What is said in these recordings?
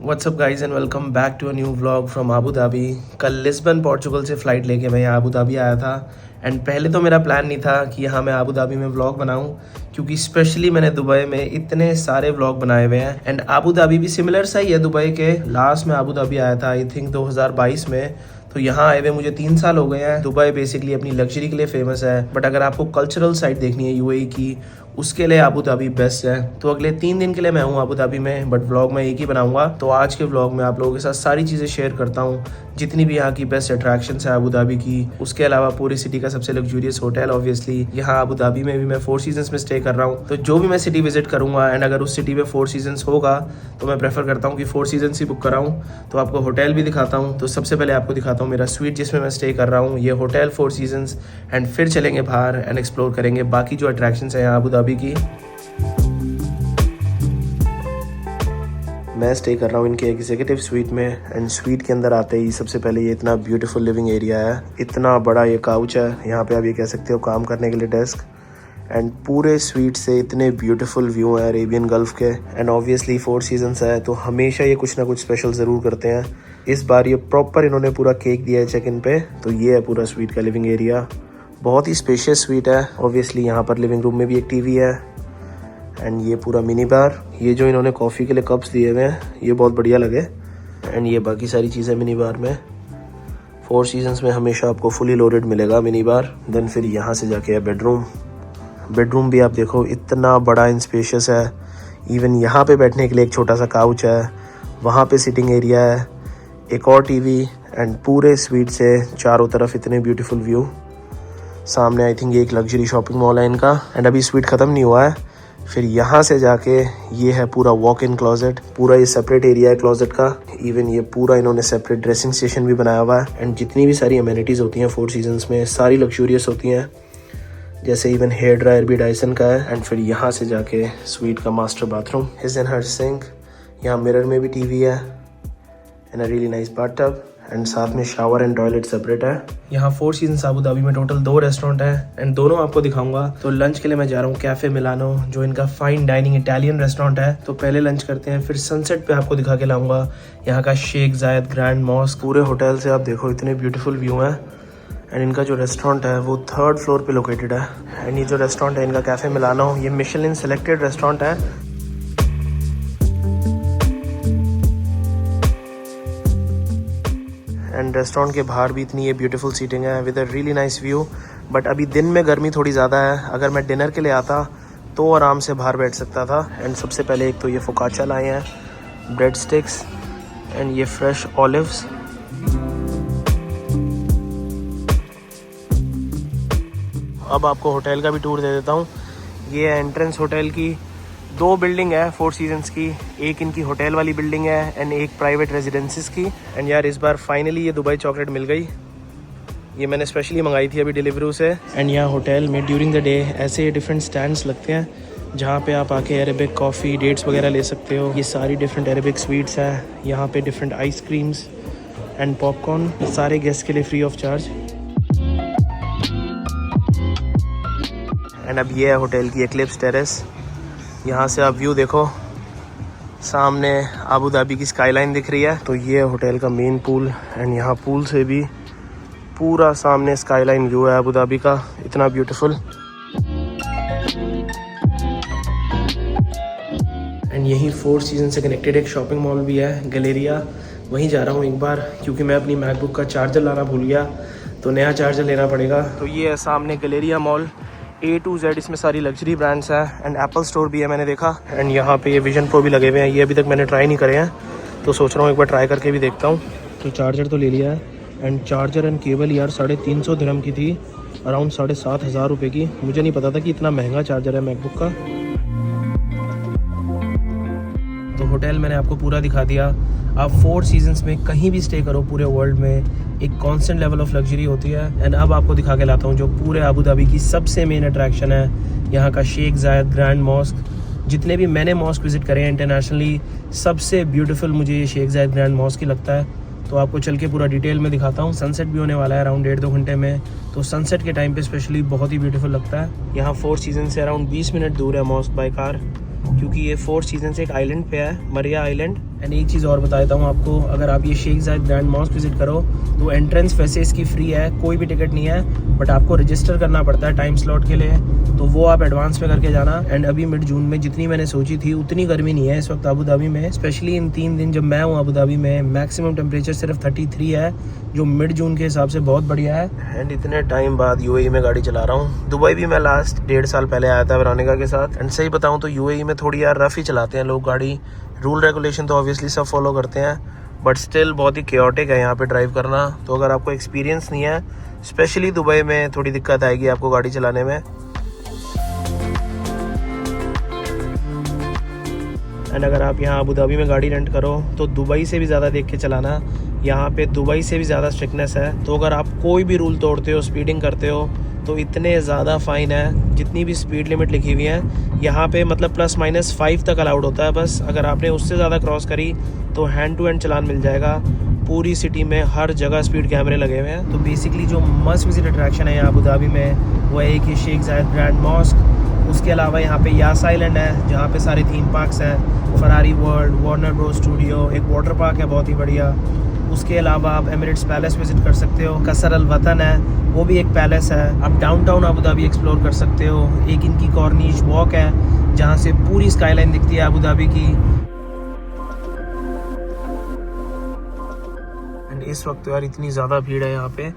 WhatsApp guys and welcome back to a new vlog from Abu Dhabi. कल Lisbon Portugal से flight लेके मैं यहाँ आबू धाबी आया था। एंड पहले तो मेरा प्लान नहीं था कि यहाँ मैं आबू धाबी में व्लॉग बनाऊँ, क्योंकि स्पेशली मैंने दुबई में इतने सारे व्लॉग बनाए हुए हैं। एंड आबू धाबी भी सिमिलर सा ही है दुबई के। लास्ट में आबू धाबी आया था आई थिंक 2022 में। तो यहाँ आए हुए मुझे 3 साल हो गए हैं। दुबई बेसिकली अपनी लग्जरी के लिए फेमस है, बट अगर आपको कल्चरल साइड देखनी है यूएई की, उसके लिए आबू धाबी बेस्ट है। तो अगले 3 दिन के लिए मैं हूँ आबू धाबी में, बट व्लॉग मैं एक ही बनाऊंगा। तो आज के व्लॉग में आप लोगों के साथ सारी चीज़ें शेयर करता हूँ, जितनी भी यहाँ की बेस्ट अट्रैक्शंस है आबू धाबी की। उसके अलावा पूरी सिटी का सबसे लग्जूरियस होटल ऑब्वियसली यहाँ आबू धाबी में भी मैं 4 सीजन्स में स्टे कर रहा हूँ। तो जो भी मैं सिटी विजिट करूँगा एंड अगर उस सिटी में 4 सीजन्स होगा तो मैं प्रेफर करता हूँ कि 4 सीजन्स ही बुक कराऊँ। तो आपको होटल भी दिखाता हूँ। तो सबसे पहले आपको दिखाता हूँ मेरा स्वीट जिसमें मैं स्टे कर रहा हूँ, ये होटल 4 सीजन्स। एंड फिर चलेंगे बाहर एंड एक्सप्लोर करेंगे बाकी जो अट्रैक्शंस हैं यहाँ आबू धाबी की। मैं स्टे कर रहा हूँ इनके एग्जीक्यूटिव स्वीट में। एंड स्वीट के अंदर आते ही सबसे पहले ये इतना ब्यूटीफुल लिविंग एरिया है, इतना बड़ा ये काउच है, यहाँ पे आप ये कह सकते हो काम करने के लिए डेस्क। एंड पूरे स्वीट से इतने ब्यूटीफुल व्यू है अरेबियन गल्फ के। एंड ऑब्वियसली 4 सीजन्स है तो हमेशा ये कुछ ना कुछ स्पेशल ज़रूर करते हैं। इस बार ये प्रॉपर इन्होंने पूरा केक दिया है चेक इन पे। तो ये है पूरा स्वीट का लिविंग एरिया, बहुत ही स्पेशियस स्वीट है। ऑब्वियसली यहाँ पर लिविंग रूम में भी एक टीवी है। एंड ये पूरा मिनी बार, ये जो इन्होंने कॉफ़ी के लिए कप्स दिए हुए हैं ये बहुत बढ़िया लगे। एंड ये बाकी सारी चीज़ें मिनी बार में। 4 सीजन्स में हमेशा आपको फुली लोडेड मिलेगा मिनी बार। देन फिर यहाँ से जाके है बेडरूम। बेडरूम भी आप देखो इतना बड़ा एंड स्पेशियस है। इवन यहाँ पे बैठने के लिए एक छोटा सा काउच है, वहाँ पे सिटिंग एरिया है, एक और टीवी। एंड पूरे स्वीट से चारों तरफ इतने ब्यूटीफुल व्यू। सामने आई थिंक ये एक लग्जरी शॉपिंग मॉल है इनका। एंड अभी स्वीट ख़त्म नहीं हुआ है। फिर यहाँ से जाके ये है पूरा वॉक इन क्लोजेट, पूरा ये सेपरेट एरिया है क्लोजेट का। इवन ये पूरा इन्होंने सेपरेट ड्रेसिंग स्टेशन भी बनाया हुआ है। एंड जितनी भी सारी अमेनिटीज़ होती हैं 4 सीजन्स में सारी लग्जूरियस होती हैं, जैसे इवन हेयर ड्रायर भी डायसन का है। एंड फिर यहाँ से जाके स्वीट का master bathroom, his and her sink, यहाँ मिरर में भी टीवी है and a really nice bathtub. And साथ में शावर एंड टॉयलेट सेपरेट है। यहाँ 4 सीजन्स आबू धाबी में टोटल 2 रेस्टोरेंट है एंड दोनों आपको दिखाऊंगा। तो लंच के लिए मैं जा रहा हूँ कैफे मिलानो, जो इनका फाइन डाइनिंग इटालियन रेस्टोरेंट है। तो पहले लंच करते हैं, फिर सनसेट पे आपको दिखा के लाऊंगा यहाँ का शेख जायद ग्रैंड मॉस्क। पूरे होटल से आप देखो इतने ब्यूटीफुल व्यू हैं। एंड इनका जो रेस्टोरेंट है वो 3rd फ्लोर पे लोकेटेड है। एंड ये जो रेस्टोरेंट है इनका कैफे मिलानो, ये मिशेलिन सेलेक्टेड रेस्टोरेंट है। एंड रेस्टोरेंट के बाहर भी इतनी ये ब्यूटीफुल सीटिंग है with a really nice view. But अभी दिन में गर्मी थोड़ी ज़्यादा है, अगर मैं डिनर के लिए आता तो आराम से बाहर बैठ सकता था। एंड सबसे पहले एक तो ये फोकाचा लाए हैं, ब्रेड स्टिक्स एंड ये फ्रेश ऑलिव्स। अब आपको होटल का भी टूर दे देता हूँ। ये एंट्रेंस होटल की 2 बिल्डिंग है 4 सीजन्स की, एक इनकी होटल वाली बिल्डिंग है एंड एक प्राइवेट रेजिडेंसीज की। एंड यार इस बार फाइनली ये दुबई चॉकलेट मिल गई, ये मैंने स्पेशली मंगाई थी अभी डिलीवरी से। एंड यहाँ होटल में ड्यूरिंग द डे ऐसे डिफरेंट स्टैंड्स लगते हैं जहाँ पे आप आके अरेबिक कॉफ़ी डेट्स वगैरह ले सकते हो। ये सारी डिफरेंट अरेबिक स्वीट्स हैं, यहाँ पे डिफरेंट आइसक्रीम्स एंड पॉपकॉर्न, सारे गेस्ट के लिए फ्री ऑफ चार्ज। एंड अब ये है होटल की एक्लिप्स टेरेस। यहाँ से आप व्यू देखो, सामने आबू धाबी की स्काईलाइन दिख रही है। तो ये होटल का मेन पूल एंड यहाँ पूल से भी पूरा सामने स्काईलाइन व्यू है आबू धाबी का, इतना ब्यूटीफुल। एंड यही 4 सीजन से कनेक्टेड एक शॉपिंग मॉल भी है गैलेरिया, वहीं जा रहा हूँ एक बार क्योंकि मैं अपनी मैकबुक का चार्जर लाना भूल गया, तो नया चार्जर लेना पड़ेगा। तो ये है सामने Galleria mall, A to Z इसमें सारी लग्जरी ब्रांड्स हैं एंड एप्पल स्टोर भी है मैंने देखा। एंड यहाँ पे ये विजन प्रो भी लगे हुए हैं, ये अभी तक मैंने ट्राई नहीं करे हैं, तो सोच रहा हूँ एक बार ट्राई करके भी देखता हूँ। तो चार्जर तो ले लिया है एंड चार्जर एंड केबल यार 350 दिरहम की थी, अराउंड 7,500 रुपये की। मुझे नहीं पता था कि इतना महंगा चार्जर है मैकबुक का। तो होटल मैंने आपको पूरा दिखा दिया। आप 4 सीजन्स में कहीं भी स्टे करो पूरे वर्ल्ड में, एक कांस्टेंट लेवल ऑफ लग्जरी होती है। एंड अब आपको दिखा के लाता हूँ जो पूरे आबू धाबी की सबसे मेन अट्रैक्शन है, यहाँ का शेख जायद ग्रैंड मॉस्क। जितने भी मैंने मॉस्क विजिट करे हैं इंटरनेशनली, सबसे ब्यूटीफुल मुझे ये शेख जायद ग्रैंड मॉस्क ही लगता है। तो आपको चल के पूरा डिटेल में दिखाता हूँ। सनसेट भी होने वाला है अराउंड 1.5-2 घंटे में, तो सनसेट के टाइम पे स्पेशली बहुत ही ब्यूटीफुल लगता है। यहाँ 4 सीजन से अराउंड 20 मिनट दूर है मॉस्क बाय कार, क्योंकि ये 4 सीजन से एक आइलैंड पे है, मरिया आइलैंड। एंड एक चीज़ और बता देता हूँ आपको, अगर आप ये शेख जायद ग्रैंड मॉस्क विजिट करो तो एंट्रेंस वैसे इसकी फ्री है, कोई भी टिकट नहीं है, बट आपको रजिस्टर करना पड़ता है टाइम स्लॉट के लिए, तो वो आप एडवांस में करके जाना। एंड अभी मिड जून में जितनी मैंने सोची थी उतनी गर्मी नहीं है इस वक्त अबू धाबी में, स्पेशली इन 3 दिन जब मैं हूँ अबू धाबी में, मैक्सिमम टेम्परेचर सिर्फ 33 है, जो मिड जून के हिसाब से बहुत बढ़िया है। एंड इतने टाइम बाद यूएई में गाड़ी चला रहा हूँ। दुबई भी मैं लास्ट 1.5 साल पहले आया था वेरोनिका के साथ, एंड सही बताऊँ तो यूएई में थोड़ी यार रफ ही चलाते हैं लोग गाड़ी, रूल रेगुलेशन तो ऑब्वियसली सब फॉलो करते हैं, बट स्टिल बहुत ही केओटिक है यहाँ पे ड्राइव करना। तो अगर आपको एक्सपीरियंस नहीं है, स्पेशली दुबई में, थोड़ी दिक्कत आएगी आपको गाड़ी चलाने में। एंड अगर आप यहाँ अबू धाबी में गाड़ी रेंट करो तो दुबई से भी ज़्यादा देख के चलाना, यहाँ पे दुबई से भी ज़्यादा स्ट्रिक्टनेस है। तो अगर आप कोई भी रूल तोड़ते हो, स्पीडिंग करते हो, तो इतने ज़्यादा फ़ाइन है। जितनी भी स्पीड लिमिट लिखी हुई है यहाँ पे मतलब +-5 तक अलाउड होता है, बस अगर आपने उससे ज़्यादा क्रॉस करी तो हैंड टू हैंड चलान मिल जाएगा। पूरी सिटी में हर जगह स्पीड कैमरे लगे हुए हैं। तो बेसिकली जो मस्ट विजिट अट्रैक्शन है यहाँ अबू धाबी में वो है कि शेख जायद ग्रैंड मॉस्क, उसके अलावा यहाँ पे यास आइलैंड है जहाँ पे सारे थीम पार्क्स हैं, Ferrari world, Warner Bros studio, एक वाटर पार्क है बहुत ही बढ़िया। उसके अलावा आप एमिरेट्स पैलेस विजिट कर सकते हो, कसर अल वतन है वो भी एक पैलेस है। आप डाउनटाउन अबू धाबी एक्सप्लोर कर सकते हो। एक इनकी कॉर्निश वॉक है जहाँ से पूरी स्काईलाइन दिखती है अबू धाबी की। एंड इस वक्त यार इतनी ज़्यादा भीड़ है यहाँ पे।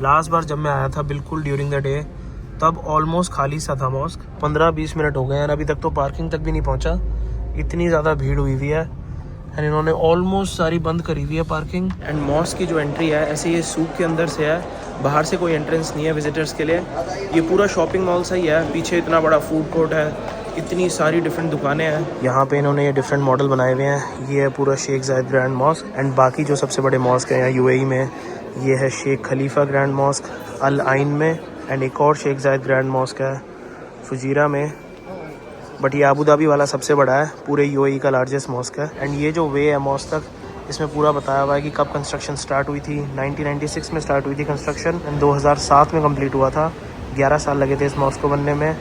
लास्ट बार जब मैं आया था बिल्कुल ड्यूरिंग द डे, तब ऑलमोस्ट खाली सा था मॉस्क। 15-20 मिनट हो गए हैं, अभी तक तो पार्किंग तक भी नहीं पहुँचा, इतनी ज़्यादा भीड़ हुई हुई है। एंड इन्होंने ऑलमोस्ट सारी बंद करी हुई है पार्किंग। एंड मॉस्क की जो एंट्री है ऐसे ये सूक के अंदर से है, बाहर से कोई एंट्रेंस नहीं है विजिटर्स के लिए। ये पूरा शॉपिंग मॉल सा ही है, पीछे इतना बड़ा फूड कोर्ट है, इतनी सारी डिफरेंट दुकानें हैं। यहाँ पे इन्होंने ये डिफरेंट मॉडल बनाए हुए हैं। ये है पूरा शेख जायद ग्रैंड मॉस्क। एंड बाकी जो सबसे बड़े मॉस्क हैं यहाँ यूएई में, ये है शेख खलीफा ग्रैंड मॉस्क अल आइन में, एंड एक और शेख जायद ग्रैंड मॉस्क है फुजीरा में, बट ये अबू धाबी वाला सबसे बड़ा है, पूरे यूएई का लार्जेस्ट मॉस्क है। एंड ये जो वे है मॉस्क तक, इसमें पूरा बताया हुआ है कि कब कंस्ट्रक्शन स्टार्ट हुई थी। 1996 में स्टार्ट हुई थी कंस्ट्रक्शन एंड 2007 में कंप्लीट हुआ था। 11 साल लगे थे इस मॉस्क को बनने में।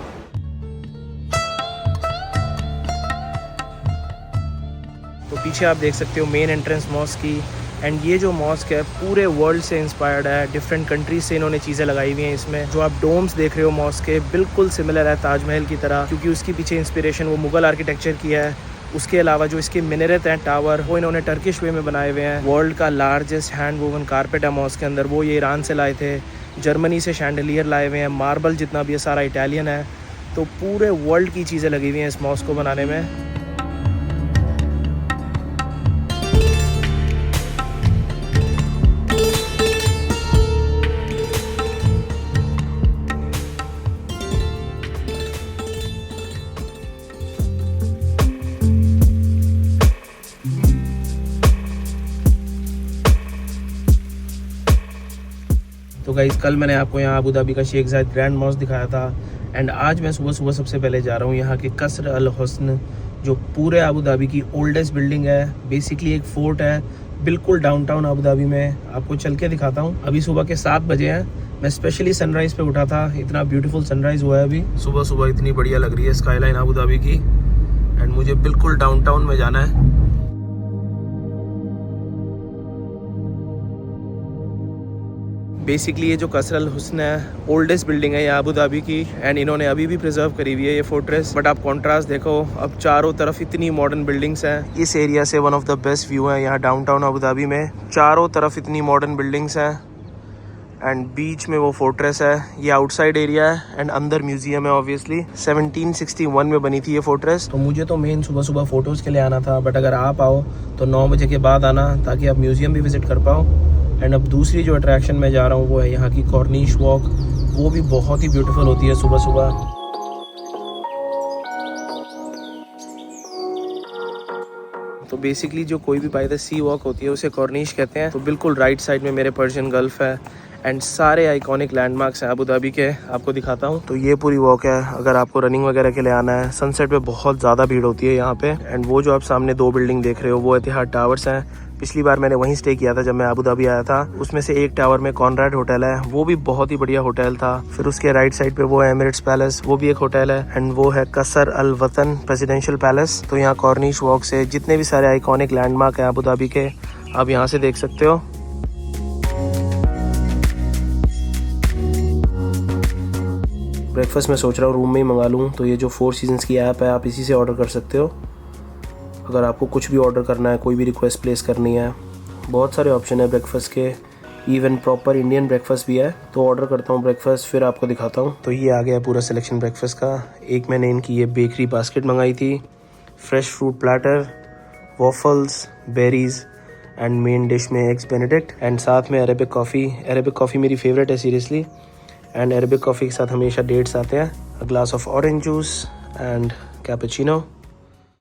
तो पीछे आप देख सकते हो मेन एंट्रेंस मॉस्क की। एंड ये जो मॉस्क है पूरे वर्ल्ड से इंस्पायर्ड है, डिफरेंट कंट्रीज से इन्होंने चीज़ें लगाई हुई हैं इसमें। जो आप डोम्स देख रहे हो मॉस्क के, बिल्कुल सिमिलर है ताजमहल की तरह, क्योंकि उसके पीछे इंस्पिरेशन वो मुगल आर्किटेक्चर की है। उसके अलावा जो इसके मिनरेट हैं टावर, वो इन्होंने टर्किश वे में बनाए हुए हैं। वर्ल्ड का लार्जेस्ट हैंड वोवन कारपेट है मॉस्क के अंदर, वो ये ईरान से लाए थे। जर्मनी से शैंडलियर लाए हुए हैं, मार्बल जितना भी है सारा इटालियन है। तो पूरे वर्ल्ड की चीज़ें लगी हुई हैं इस मॉस्क को बनाने में। तो गाइस कल मैंने आपको यहाँ अबू धाबी का शेख जायद ग्रैंड मॉस्क दिखाया था, एंड आज मैं सुबह सुबह सबसे पहले जा रहा हूँ यहाँ के कसर अल हुस्न, जो पूरे अबू धाबी की ओल्डेस्ट बिल्डिंग है। बेसिकली एक फोर्ट है बिल्कुल डाउनटाउन अबू धाबी में, आपको चल के दिखाता हूँ। अभी सुबह के 7 बजे हैं, मैं स्पेशली सनराइज़ पे उठा था, इतना ब्यूटीफुल सनराइज़ हुआ है अभी सुबह सुबह, इतनी बढ़िया लग रही है स्काईलाइन अबू धाबी की। एंड मुझे बिल्कुल डाउनटाउन में जाना है। बेसिकली ये जो कसर अल हुस्न है ओल्डेस्ट बिल्डिंग है यहाँ अबू धाबी की, एंड इन्होंने अभी भी प्रिजर्व करी हुई है ये फोर्ट्रेस। बट आप कॉन्ट्रास्ट देखो, अब चारों तरफ इतनी मॉडर्न बिल्डिंग्स हैं। इस एरिया से one of the best view है यहाँ डाउनटाउन अबू धाबी में, चारों तरफ इतनी मॉडर्न बिल्डिंग्स हैं एंड बीच में वो फोर्ट्रेस है। ये आउटसाइड एरिया है एंड अंदर म्यूजियम है ऑब्वियसली। 1761 में बनी थी ये फोर्ट्रेस। तो मुझे तो मेन सुबह सुबह फोटोज़ के लिए आना था, बट अगर आप आओ तो 9 बजे के बाद आना, ताकि आप म्यूजियम भी विजिट कर पाओ। एंड अब दूसरी जो अट्रैक्शन में जा रहा हूँ वो है यहाँ की कॉर्निश वॉक, वो भी बहुत ही ब्यूटीफुल होती है सुबह सुबह। तो बेसिकली जो कोई भी बाय द सी वॉक होती है उसे कॉर्निश कहते हैं। तो बिल्कुल राइट साइड में मेरे पर्शियन गल्फ है एंड सारे आइकॉनिक लैंडमार्क्स हैं अबू धाबी के, आपको दिखाता हूँ। तो ये पूरी वॉक है, अगर आपको रनिंग वगैरह के लिए आना है। सनसेट पे बहुत ज़्यादा भीड़ होती है यहाँ पे। एंड वो जो आप सामने 2 बिल्डिंग देख रहे हो वो एतिहाद टावर्स हैं, पिछली बार मैंने वहीं स्टे किया था जब मैं अबू धाबी आया था। उसमें से एक टावर में कॉनराड होटल है, वो भी बहुत ही बढ़िया होटल था। फिर उसके राइट साइड पे वो है एमिरेट्स पैलेस, वो भी एक होटल है। एंड वो है कसर अल वतन प्रेसिडेंशियल पैलेस। तो यहाँ कॉर्निश वॉक से जितने भी सारे आइकॉनिक लैंडमार्क है अबू धाबी के, आप यहाँ से देख सकते हो। ब्रेकफास्ट मैं सोच रहा हूँ रूम में ही मंगा लूँ, तो ये जो 4 सीजन्स की ऐप है आप इसी से ऑर्डर कर सकते हो। अगर आपको कुछ भी ऑर्डर करना है, कोई भी रिक्वेस्ट प्लेस करनी है, बहुत सारे ऑप्शन है ब्रेकफास्ट के, इवन प्रॉपर इंडियन ब्रेकफास्ट भी है। तो ऑर्डर करता हूँ ब्रेकफास्ट, फिर आपको दिखाता हूँ। तो ये आ गया पूरा सिलेक्शन ब्रेकफास्ट का। एक मैंने इनकी ये बेकरी बास्केट मंगाई थी, fresh fruit platter, waffles, berries and main dish में एग्स बेनेडिक्ट एंड साथ में अरेबिक कॉफ़ी। अरेबिक कॉफ़ी मेरी फेवरेट है सीरियसली। एंड अरेबिक कॉफ़ी के साथ हमेशा डेट्स आते हैं, a glass of orange juice and cappuccino.